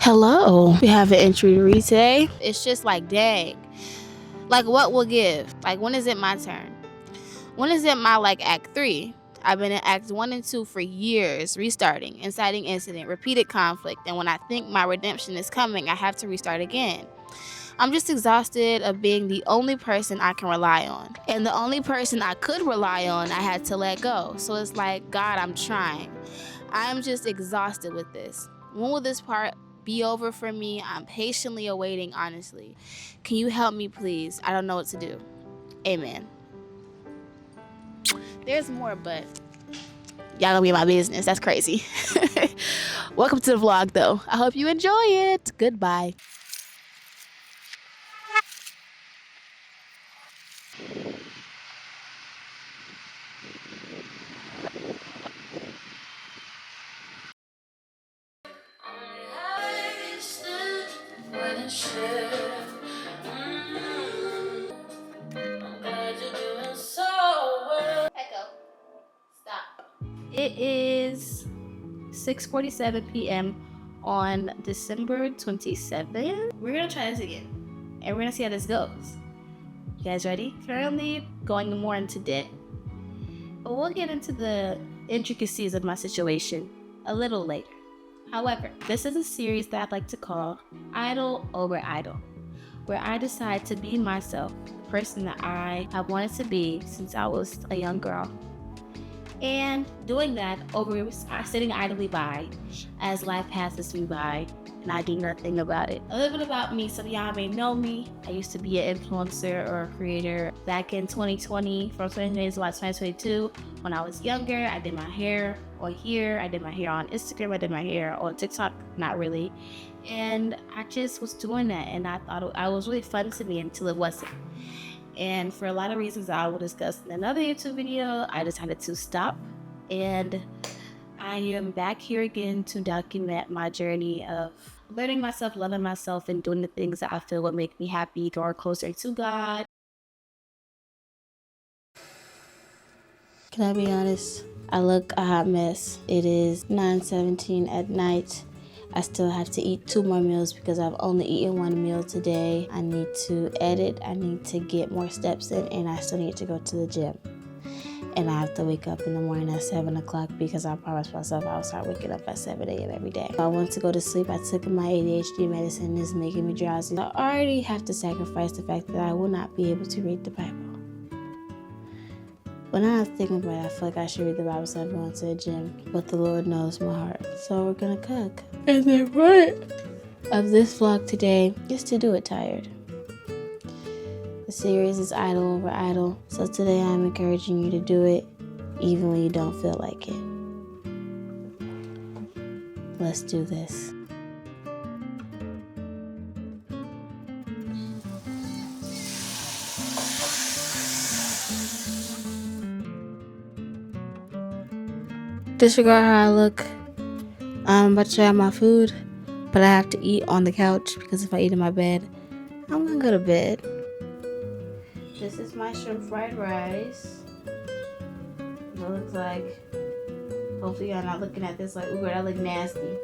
Hello. We have an entry to read today. It's just like, dang. Like, what will give? Like, when is it my turn? When is it my, act 3? I've been in acts 1 and 2 for years, restarting, inciting incident, repeated conflict, and when I think my redemption is coming, I have to restart again. I'm just exhausted of being the only person I can rely on. And the only person I could rely on, I had to let go. So it's like, God, I'm trying. I'm just exhausted with this. When will this part be over for me? I'm patiently awaiting, honestly. Can you help me, please? I don't know what to do. Amen. There's more, but y'all gonna be my business. That's crazy. Welcome to the vlog, though. I hope you enjoy it. Goodbye. Echo. Stop. It is 6:47 p.m. on December 27th. We're gonna try this again, and we're gonna see how this goes. You guys ready? Currently going more into debt, but we'll get into the intricacies of my situation a little later. However, this is a series that I'd like to call Idol Over Idol, where I decide to be myself, the person that I have wanted to be since I was a young girl. And doing that over sitting idly by as life passes me by and I do nothing about it. A little bit about me, some of y'all may know me. I used to be an influencer or a creator back in 2020, from 2020 to 2022. When I was younger, I did my hair on here, I did my hair on Instagram, I did my hair on TikTok, not really. And I just was doing that, and I thought it was really fun to me until it wasn't. And for a lot of reasons I will discuss in another YouTube video, I decided to stop. And I am back here again to document my journey of learning myself, loving myself, and doing the things that I feel would make me happy, draw closer to God. Can I be honest? I look a hot mess. It is 9:17 at night. I still have to eat 2 more meals because I've only eaten 1 meal today. I need to edit, I need to get more steps in, and I still need to go to the gym. And I have to wake up in the morning at 7 o'clock because I promised myself I would start waking up at 7 a.m. every day. I want to go to sleep. I took my ADHD medicine. It's making me drowsy. I already have to sacrifice the fact that I will not be able to read the Bible. When I was thinking about it, I feel like I should read the Bible instead of going to the gym. But the Lord knows my heart. So we're gonna cook. And the point of this vlog today is to do it tired. The series is Idol Over Idol. So today I'm encouraging you to do it even when you don't feel like it. Let's do this. Disregard how I look. I'm about to try my food, but I have to eat on the couch because if I eat in my bed, I'm gonna go to bed. This is my shrimp fried rice. It looks like, hopefully y'all not looking at this like, ooh, that look nasty.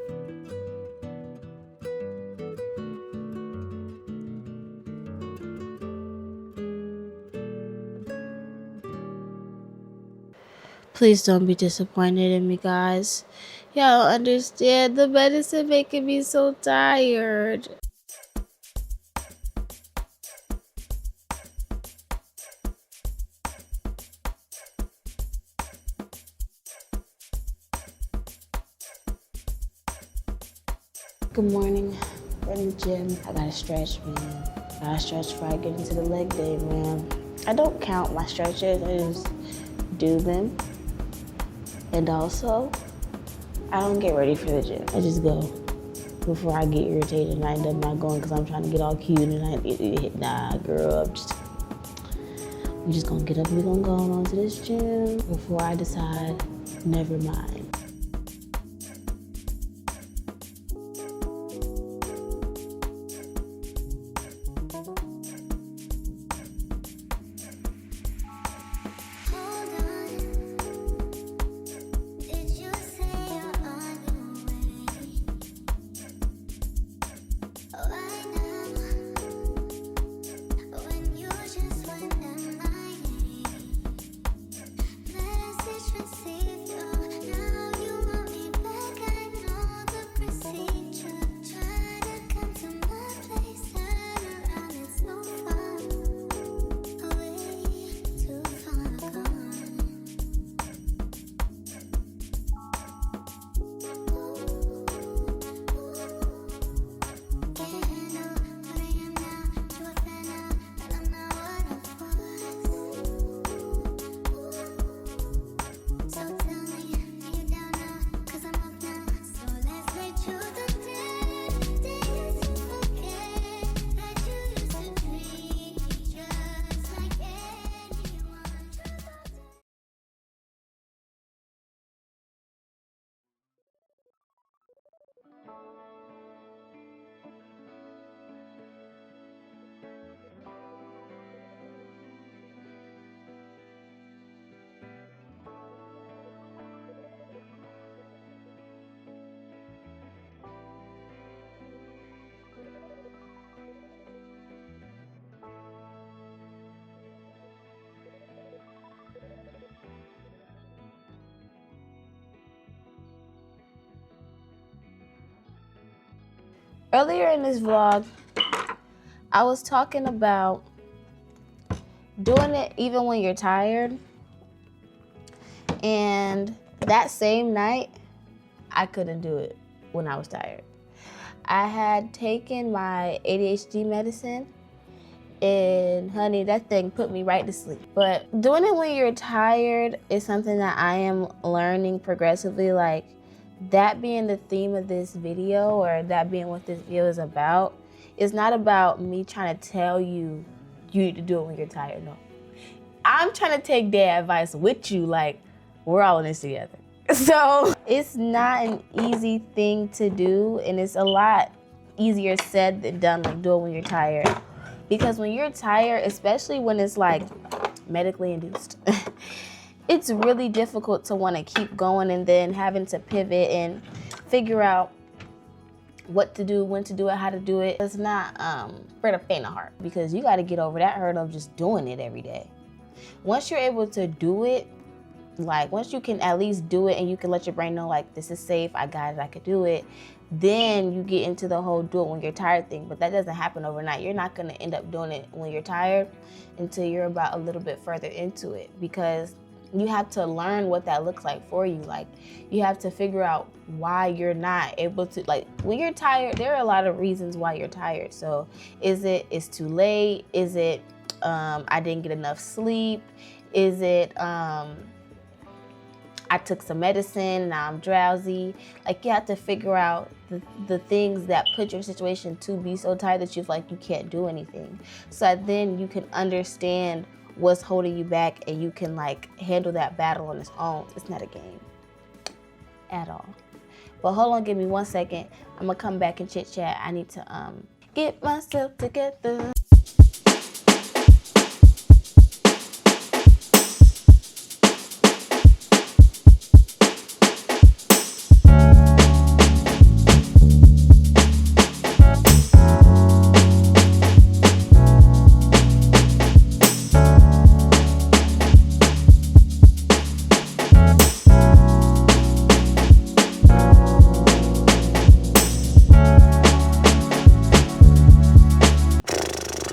Please don't be disappointed in me, guys. Y'all don't understand the medicine making me so tired. Good morning. We're in the gym. I gotta stretch, man. I gotta stretch before I get into the leg day, man. I don't count my stretches. I just do them. And also, I don't get ready for the gym. I just go before I get irritated and I end up not going because I'm trying to get all cute and I hit. Nah, girl, we just gonna get up and we gonna go on to this gym before I decide, never mind. Earlier in this vlog, I was talking about doing it even when you're tired. And that same night, I couldn't do it when I was tired. I had taken my ADHD medicine, and honey, that thing put me right to sleep. But doing it when you're tired is something that I am learning progressively. Like, that being the theme of this video, or that being what this video is about, it's not about me trying to tell you need to do it when you're tired. No, I'm trying to take their advice with you. Like, we're all in this together. So it's not an easy thing to do, and it's a lot easier said than done. Like, do it when you're tired, because when you're tired, especially when it's like medically induced, it's really difficult to want to keep going, and then having to pivot and figure out what to do, when to do it, how to do it. It's not for the faint of heart, because you got to get over that hurdle of just doing it every day. Once you're able to do it, like once you can at least do it and you can let your brain know, like, this is safe, I got it, I could do it, then you get into the whole do it when you're tired thing. But that doesn't happen overnight. You're not going to end up doing it when you're tired until you're about a little bit further into it, because you have to learn what that looks like for you. Like, you have to figure out why you're not able to, like, when you're tired, there are a lot of reasons why you're tired. So is it it's too late? Is it I didn't get enough sleep? Is it I took some medicine, now I'm drowsy? Like, you have to figure out the things that put your situation to be so tired that you feel like you can't do anything. So that then you can understand what's holding you back, and you can like handle that battle on its own. It's not a game at all. But hold on, give me 1 second. I'm gonna come back and chit chat. I need to get myself together.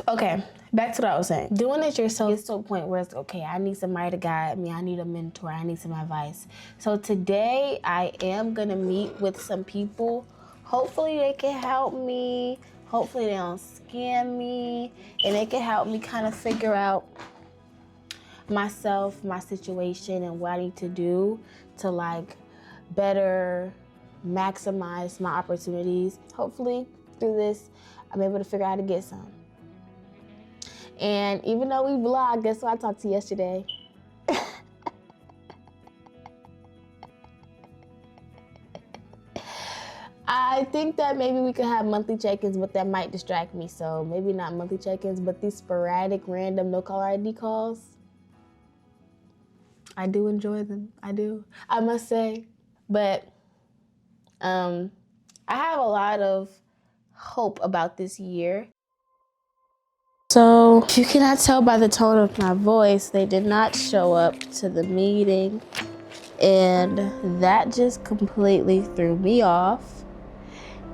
Okay, back to what I was saying. Doing it yourself gets to a point where it's okay, I need somebody to guide me, I need a mentor, I need some advice. So today I am gonna meet with some people. Hopefully they can help me. Hopefully they don't scam me, and they can help me kind of figure out myself, my situation, and what I need to do to like better maximize my opportunities. Hopefully through this, I'm able to figure out how to get some. And even though we vlog, guess what I talked to yesterday? I think that maybe we could have monthly check-ins, but that might distract me. So maybe not monthly check-ins, but these sporadic, random, no caller ID calls. I do enjoy them. I do, I must say. But I have a lot of hope about this year. So if you cannot tell by the tone of my voice, they did not show up to the meeting, and that just completely threw me off.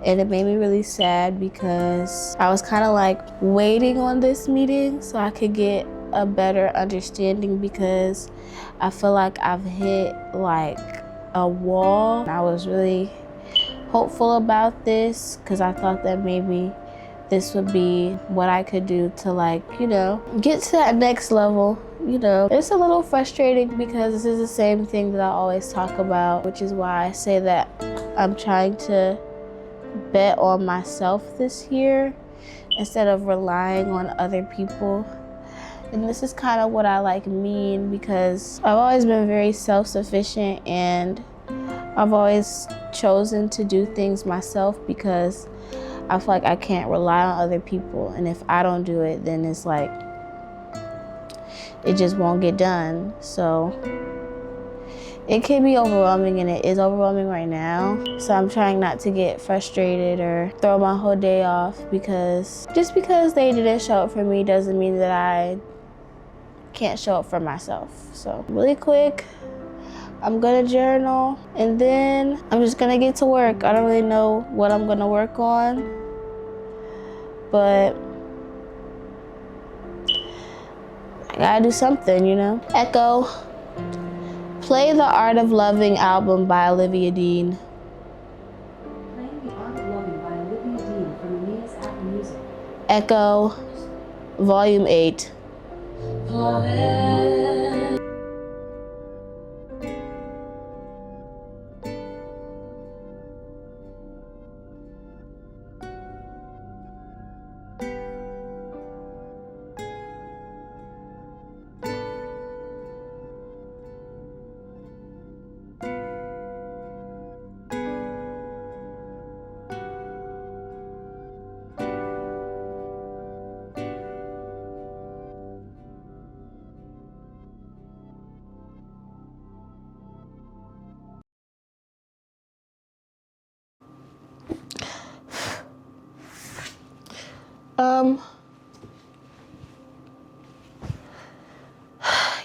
And it made me really sad, because I was kind of like waiting on this meeting so I could get a better understanding, because I feel like I've hit like a wall. I was really hopeful about this, because I thought that maybe this would be what I could do to, like, you know, get to that next level. You know, it's a little frustrating, because this is the same thing that I always talk about, which is why I say that I'm trying to bet on myself this year instead of relying on other people. And this is kind of what I like mean, because I've always been very self-sufficient, and I've always chosen to do things myself, because I feel like I can't rely on other people. And if I don't do it, then it's like, it just won't get done. So it can be overwhelming, and it is overwhelming right now. So I'm trying not to get frustrated or throw my whole day off, because just because they didn't show up for me doesn't mean that I can't show up for myself. So really quick, I'm gonna journal, and then I'm just gonna get to work. I don't really know what I'm gonna work on, but I gotta do something, you know? Echo, play the Art of Loving album by Olivia Dean. Playing the Art of Loving by Olivia Dean from Mia's Apple Music. Echo, Volume 8.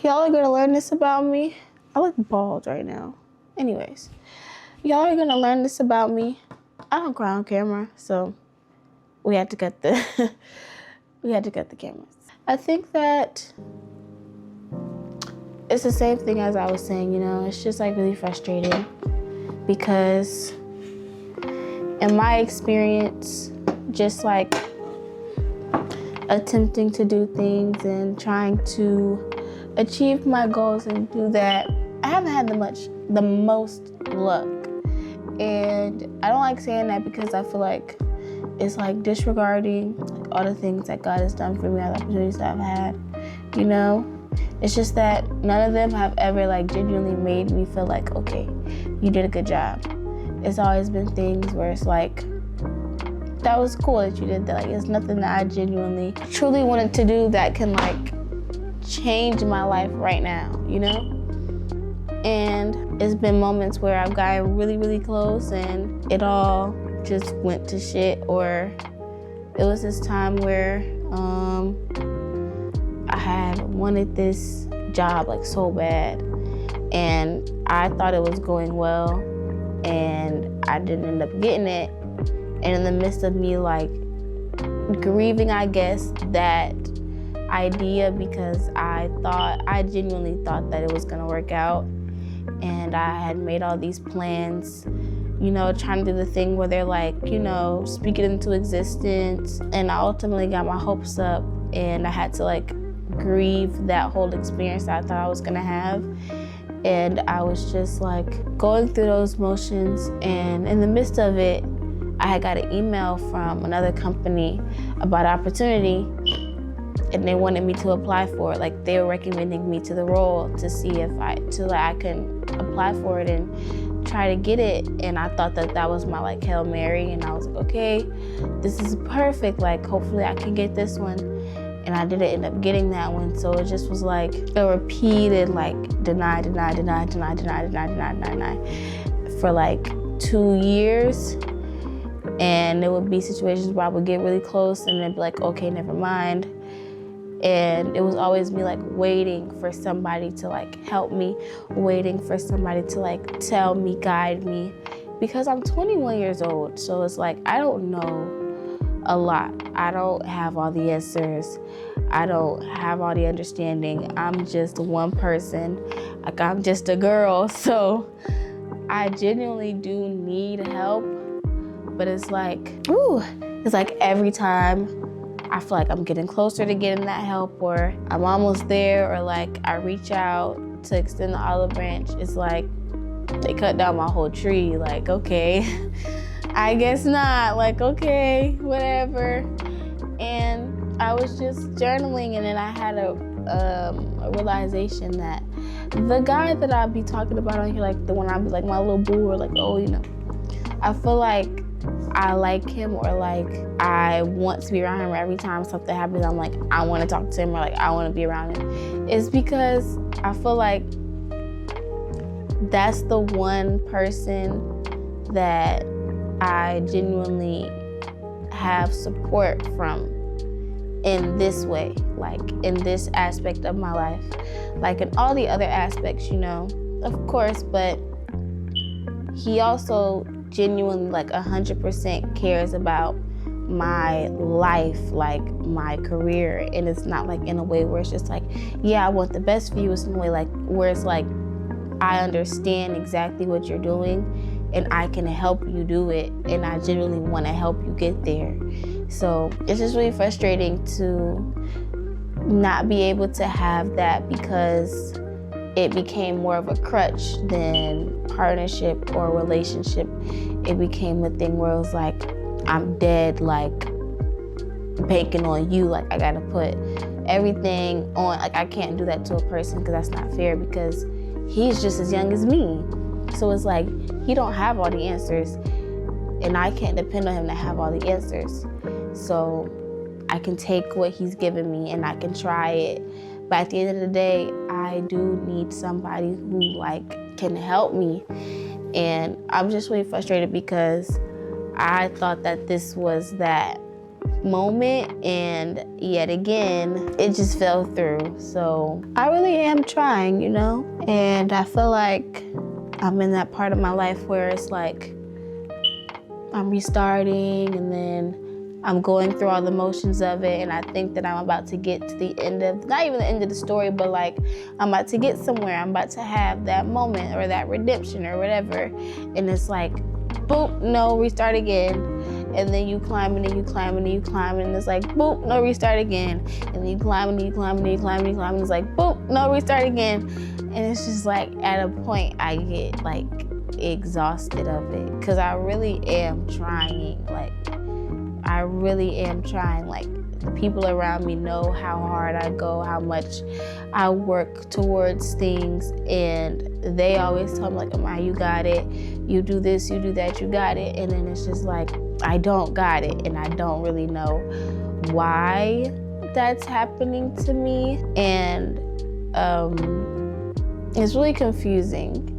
Y'all are gonna learn this about me. I look bald right now. Anyways, y'all are gonna learn this about me. I don't cry on camera, so we had to cut the cameras. I think that it's the same thing as I was saying, you know, it's just like really frustrating because in my experience, just like attempting to do things and trying to achieve my goals and do that, I haven't had the most luck. And I don't like saying that because I feel like it's like disregarding like all the things that God has done for me, all the opportunities that I've had, you know? It's just that none of them have ever like genuinely made me feel like, okay, you did a good job. It's always been things where it's like, that was cool that you did that. Like, it's nothing that I genuinely, truly wanted to do that can like change my life right now, you know? And it's been moments where I've gotten really, really close and it all just went to shit, or it was this time where I had wanted this job like so bad and I thought it was going well and I didn't end up getting it. And in the midst of me like grieving, I guess, that idea because I genuinely thought that it was gonna work out. And I had made all these plans, you know, trying to do the thing where they're like, you know, speak it into existence. And I ultimately got my hopes up and I had to like grieve that whole experience that I thought I was gonna have. And I was just like going through those motions, and in the midst of it, I had got an email from another company about opportunity, and they wanted me to apply for it. Like, they were recommending me to the role to see if I can apply for it and try to get it. And I thought that that was my like Hail Mary, and I was like, okay, this is perfect. Like, hopefully I can get this one. And I didn't end up getting that one. So it just was like a repeated like deny for like 2 years. And there would be situations where I would get really close and then be like, okay, never mind. And it was always me like waiting for somebody to like help me, waiting for somebody to like tell me, guide me. Because I'm 21 years old, so it's like I don't know a lot. I don't have all the answers. I don't have all the understanding. I'm just one person. Like, I'm just a girl. So I genuinely do need help. But it's like, it's like every time I feel like I'm getting closer to getting that help, or I'm almost there, or like I reach out to extend the olive branch, it's like they cut down my whole tree. Like, okay, I guess not. Like, okay, whatever. And I was just journaling, and then I had a realization that the guy that I'd be talking about on here, like the one I'd be like my little boo, or like, oh, you know, I feel like I like him, or like I want to be around him, or every time something happens, I'm like, I want to talk to him, or like I want to be around him. It's because I feel like that's the one person that I genuinely have support from in this way, like in this aspect of my life. Like in all the other aspects, you know, of course, but he also genuinely like 100% cares about my life, like my career. And it's not like in a way where it's just like, yeah, I want the best for you. It's in a way like where it's like, I understand exactly what you're doing and I can help you do it, and I genuinely want to help you get there. So it's just really frustrating to not be able to have that, because it became more of a crutch than partnership or relationship. It became a thing where it was like, I'm dead, like banking on you. Like I gotta put everything on, like I can't do that to a person because that's not fair, because he's just as young as me. So it's like, he don't have all the answers and I can't depend on him to have all the answers. So I can take what he's given me and I can try it. But at the end of the day, I do need somebody who like can help me. And I'm just really frustrated because I thought that this was that moment, and yet again, it just fell through. So I really am trying, you know? And I feel like I'm in that part of my life where it's like, I'm restarting and then I'm going through all the motions of it, and I think that I'm about to get to the end of, not even the end of the story, but like I'm about to get somewhere. I'm about to have that moment or that redemption or whatever. And it's like, boop, no, restart again. And then you climb and then you climb and then you climb, and it's like, boop, no, restart again. And then you climb and you climb and you climb and you climb, and it's like, boop, no, restart again. And it's just like, at a point I get like exhausted of it, because I really am trying. Like, I really am trying. Like, the people around me know how hard I go, how much I work towards things, and they always tell me like, Amaya, you got it. You do this, you do that, you got it. And then it's just like, I don't got it, and I don't really know why that's happening to me. And it's really confusing,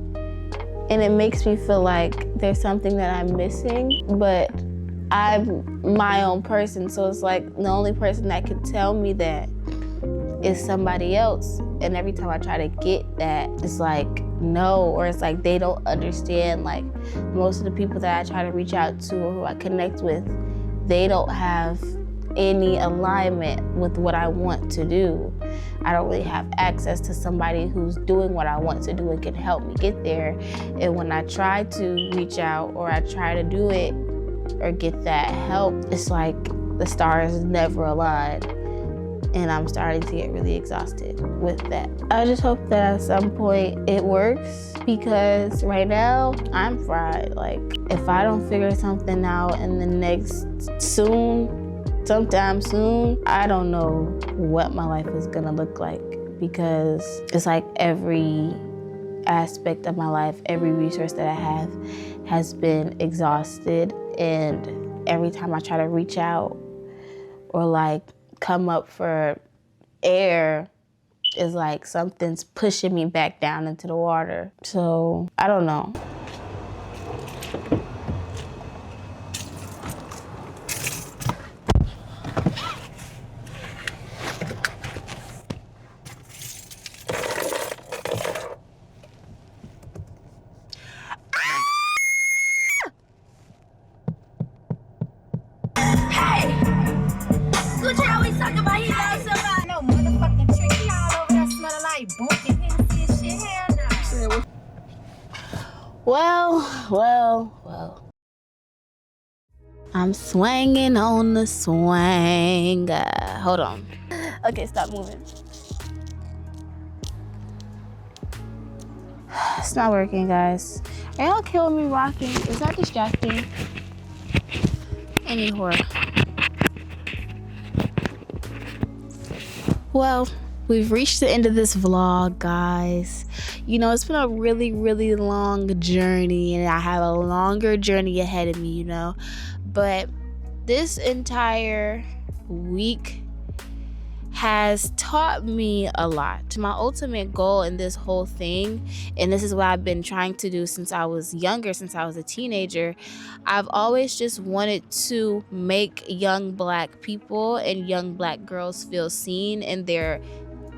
and it makes me feel like there's something that I'm missing, but I'm my own person, so it's like the only person that can tell me that is somebody else. And every time I try to get that, it's like, no, or it's like they don't understand. Like, most of the people that I try to reach out to or who I connect with, they don't have any alignment with what I want to do. I don't really have access to somebody who's doing what I want to do and can help me get there. And when I try to reach out or I try to do it or get that help, it's like the stars never align. And I'm starting to get really exhausted with that. I just hope that at some point it works, because right now I'm fried. Like, if I don't figure something out in the next sometime soon, I don't know what my life is gonna look like, because it's like every aspect of my life, every resource that I have has been exhausted. And every time I try to reach out or like come up for air, is like something's pushing me back down into the water. So I don't know. Well. I'm swinging on the swing. Hold on. Okay, stop moving. It's not working, guys. Are y'all okay with me rocking? Is that distracting? Anyway. Well, we've reached the end of this vlog, guys. You know, it's been a really, really long journey, and I have a longer journey ahead of me, you know. But this entire week has taught me a lot. My ultimate goal in this whole thing, and this is what I've been trying to do since I was younger, since I was a teenager, I've always just wanted to make young Black people and young Black girls feel seen in their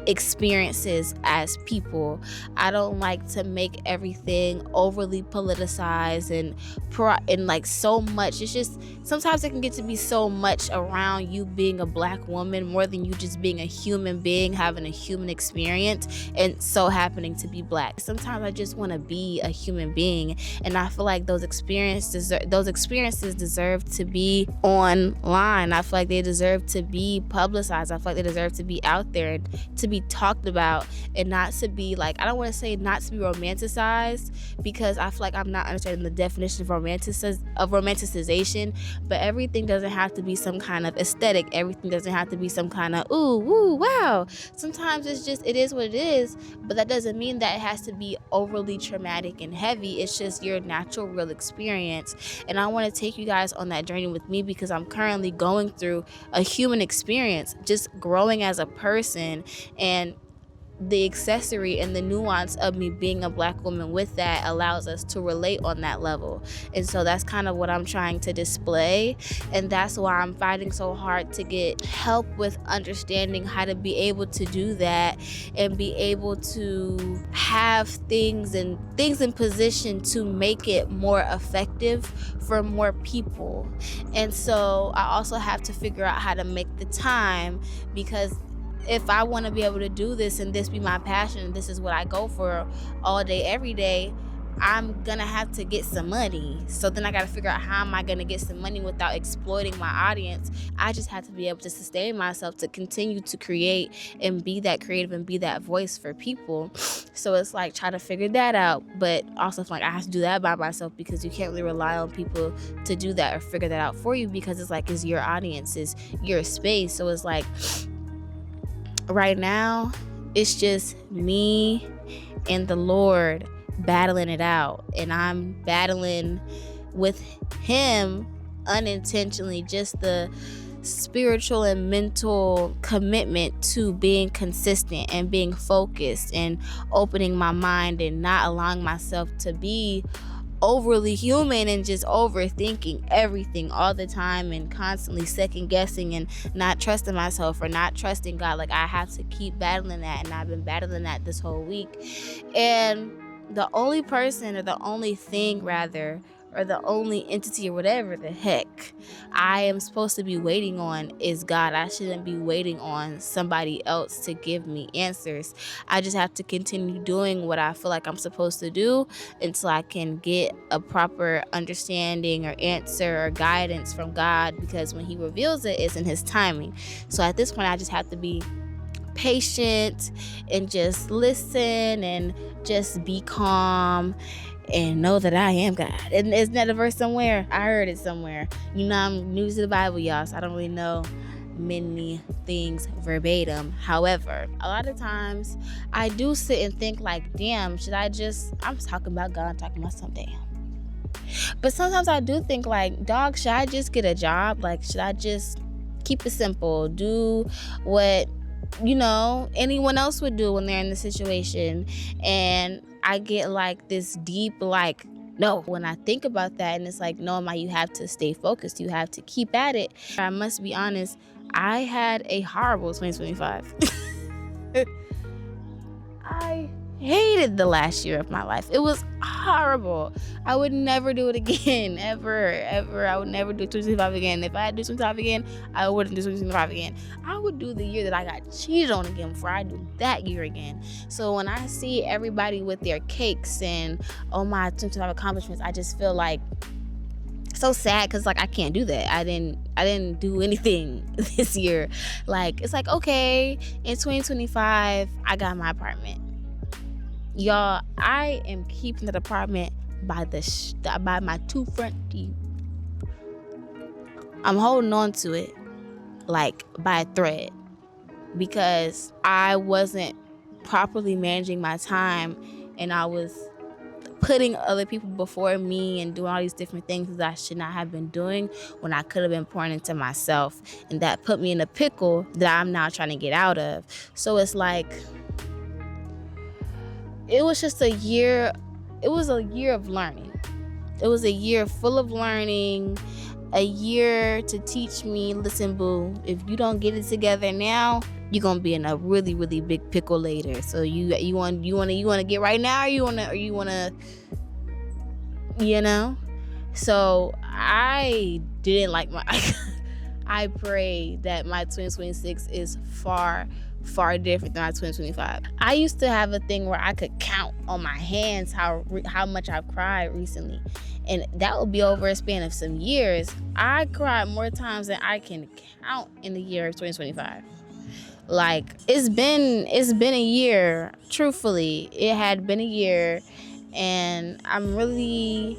experiences as people. I don't like to make everything overly politicized and like so much. It's just sometimes it can get to be so much around you being a Black woman more than you just being a human being, having a human experience and so happening to be Black. Sometimes I just want to be a human being, and I feel like those experiences deserve to be online. I feel like they deserve to be publicized. I feel like they deserve to be out there and to be talked about, and not to be like, I don't want to say not to be romanticized, because I feel like I'm not understanding the definition of romanticization, but everything doesn't have to be some kind of aesthetic. Everything doesn't have to be some kind of ooh, woo, wow. Sometimes it is what it is, but that doesn't mean that it has to be overly traumatic and heavy. It's just your natural real experience. And I want to take you guys on that journey with me, because I'm currently going through a human experience, just growing as a person, and the accessory and the nuance of me being a Black woman with that allows us to relate on that level. And so that's kind of what I'm trying to display, and that's why I'm fighting so hard to get help with understanding how to be able to do that and be able to have things in position to make it more effective for more people. And so I also have to figure out how to make the time, because if I want to be able to do this and this be my passion and this is what I go for all day, every day, I'm going to have to get some money. So then I got to figure out how am I going to get some money without exploiting my audience. I just have to be able to sustain myself to continue to create and be that creative and be that voice for people. So it's like try to figure that out, but also like I have to do that by myself, because you can't really rely on people to do that or figure that out for you, because it's like it's your audience, it's your space. So it's like right now, it's just me and the Lord battling it out. And I'm battling with Him unintentionally, just the spiritual and mental commitment to being consistent and being focused and opening my mind and not allowing myself to be overly human and just overthinking everything all the time and constantly second guessing and not trusting myself or not trusting God. Like I have to keep battling that, and I've been battling that this whole week. And the only person, or the only thing rather, or the only entity or whatever the heck I am supposed to be waiting on is God. I shouldn't be waiting on somebody else to give me answers. I just have to continue doing what I feel like I'm supposed to do until I can get a proper understanding or answer or guidance from God, because when He reveals it, it's in His timing. So at this point, I just have to be patient and just listen and just be calm and know that I am God. And isn't that a verse somewhere? I heard it somewhere. You know, I'm new to the Bible, y'all, so I don't really know many things verbatim. However, a lot of times I do sit and think like, damn, I'm talking about God, I'm talking about something. But sometimes I do think like, dog, should I just get a job? Like, should I just keep it simple? Do what, anyone else would do when they're in the situation? And I get like this deep, like, no, when I think about that, and it's like, no, you have to stay focused. You have to keep at it. I must be honest, I had a horrible 2025. I hated the last year of my life. It was horrible. I would never do it again, ever. I would never do 2025 again. If I had to do 2025 again, I wouldn't do 2025 again. I would do the year that I got cheated on again before I do that year again. So when I see everybody with their cakes and my 2025 accomplishments, I just feel like so sad, because like I can't do that. I didn't do anything this year. Like it's like, okay, in 2025 I got my apartment. Y'all, I am keeping that apartment by my two front teeth. I'm holding on to it like by a thread, because I wasn't properly managing my time, and I was putting other people before me and doing all these different things that I should not have been doing, when I could have been pouring into myself. And that put me in a pickle that I'm now trying to get out of. So it's like, it was a year of learning. It was a year full of learning. a year to teach me, listen, boo, if you don't get it together now, you're gonna be in a really, really big pickle later. So you want to get right now, or you wanna So I didn't like my I pray that my 2026 is far different than my 2025. I used to have a thing where I could count on my hands how much I've cried recently, and that would be over a span of some years. I cried more times than I can count in the year of 2025. Like, it's been a year. Truthfully, it had been a year, and I really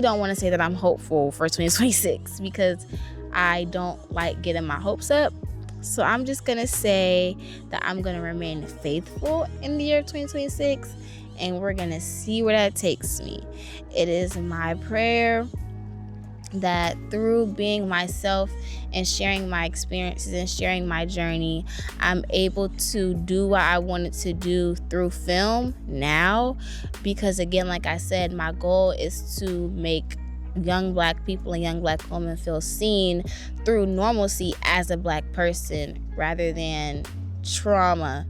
don't want to say that I'm hopeful for 2026 because I don't like getting my hopes up. So I'm just going to say that I'm going to remain faithful in the year of 2026, and we're going to see where that takes me. It is my prayer that through being myself and sharing my experiences and sharing my journey, I'm able to do what I wanted to do through film now. Because again, like I said, my goal is to make young Black people and young Black women feel seen through normalcy as a Black person rather than trauma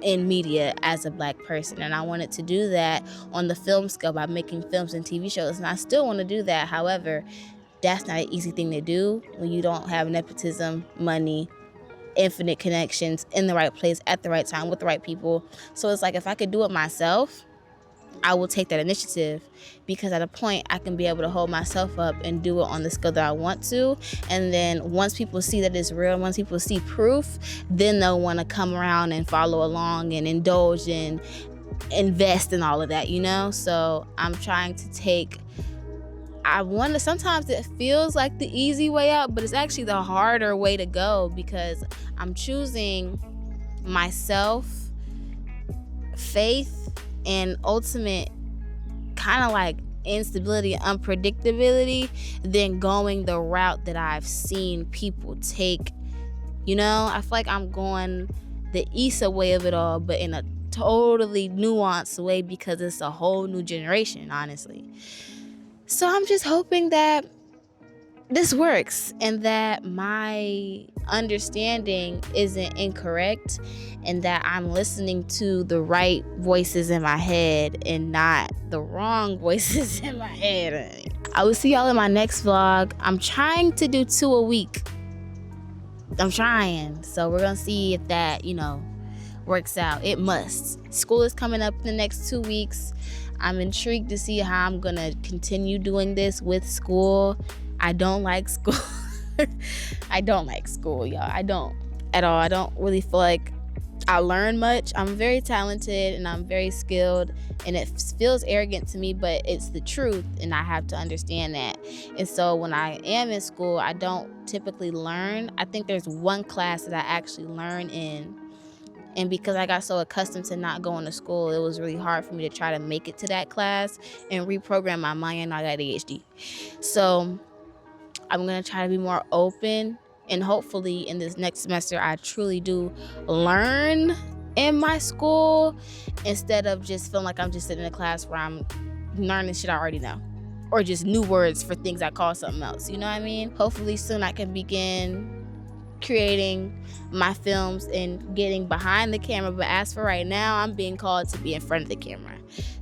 in media as a Black person. And I wanted to do that on the film scale by making films and TV shows, and I still want to do that. However, that's not an easy thing to do when you don't have nepotism, money, infinite connections in the right place at the right time with the right people. So it's like, if I could do it myself, I will take that initiative, because at a point I can be able to hold myself up and do it on the scale that I want to. And then once people see that it's real, once people see proof, then they'll want to come around and follow along and indulge and invest in all of that, So I'm trying to sometimes it feels like the easy way out, but it's actually the harder way to go, because I'm choosing myself, faith, and ultimate kind of like instability and unpredictability than going the route that I've seen people take. I feel like I'm going the Issa way of it all, but in a totally nuanced way, because it's a whole new generation, honestly. So I'm just hoping that this works and that my understanding isn't incorrect and that I'm listening to the right voices in my head and not the wrong voices in my head. I will see y'all in my next vlog. I'm trying to do 2 a week. I'm trying. So we're going to see if that, works out. It must. School is coming up in the next 2 weeks. I'm intrigued to see how I'm going to continue doing this with school. I don't like school. I don't like school, y'all. I don't at all. I don't really feel like I learn much. I'm very talented and I'm very skilled, and it feels arrogant to me, but it's the truth, and I have to understand that. And so when I am in school, I don't typically learn. I think there's one class that I actually learn in, and because I got so accustomed to not going to school, it was really hard for me to try to make it to that class and reprogram my mind. And I got ADHD. So I'm going to try to be more open, and hopefully in this next semester, I truly do learn in my school instead of just feeling like I'm just sitting in a class where I'm learning shit I already know, or just new words for things I call something else. You know what I mean? Hopefully soon I can begin creating my films and getting behind the camera, but as for right now, I'm being called to be in front of the camera.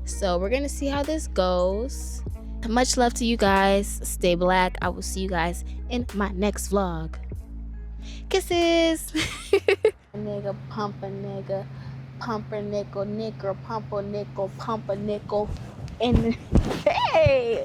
So we're gonna see how this goes. Much love to you guys. Stay Black. I will see you guys in my next vlog. Kisses. Nigga, pump a nigga, pump a nickel, pump a nickel, and hey.